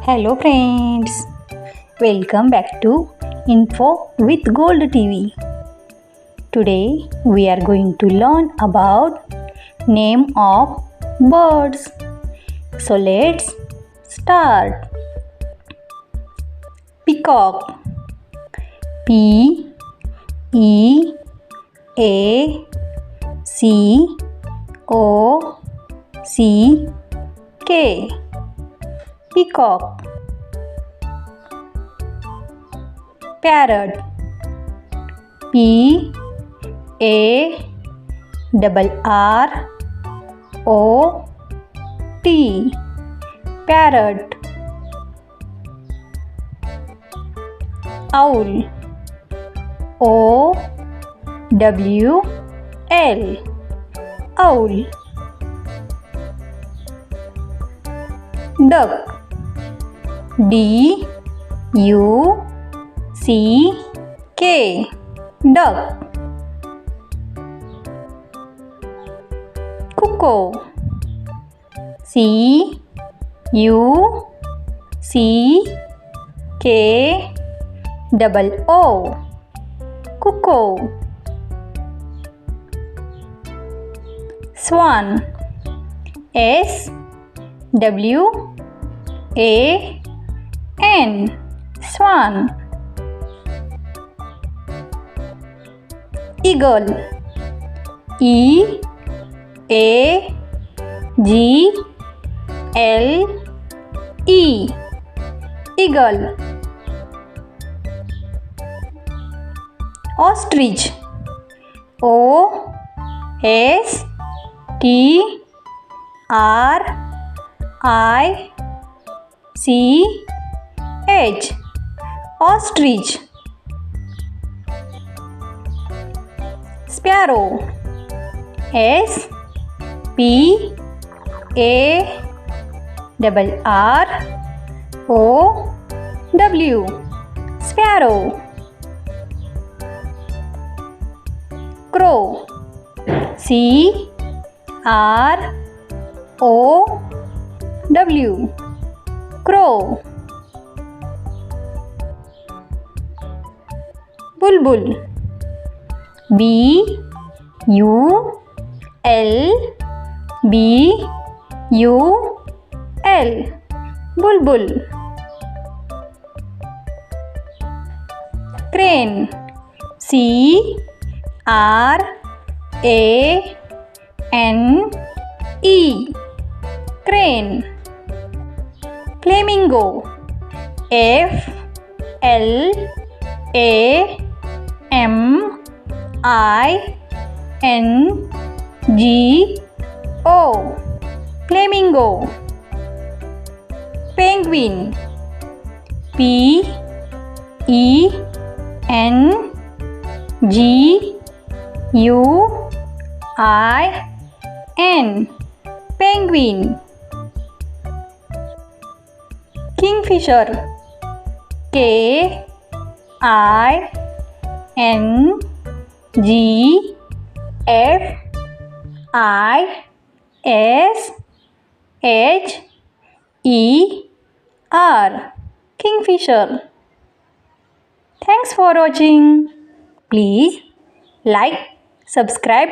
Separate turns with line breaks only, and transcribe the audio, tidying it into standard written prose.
Hello friends, welcome back to Info with Gold TV. Today we are going to learn about name of birds. So let's start. Peacock. P E A C O C K. Peacock. Parrot. P A R O T. Parrot. Owl. O W L. Owl. Duck. D U C K. Duck. Cuckoo. C U C K O. Cuckoo. Swan. S W A N. Swan. Eagle. E A G L E. Eagle. Ostrich. O S T R I C H. Ostrich. Sparrow. S P A R O W. Sparrow. Crow. C R O W. Crow. Bulbul. B U L B U L. Bulbul. Crane. C R A N E. Crane. Flamingo. F L A M I N G O. Flamingo. Penguin. P E N G U I N. Penguin. Kingfisher. K I N G F I S H E R. Kingfisher. Thanks for watching. Please like, subscribe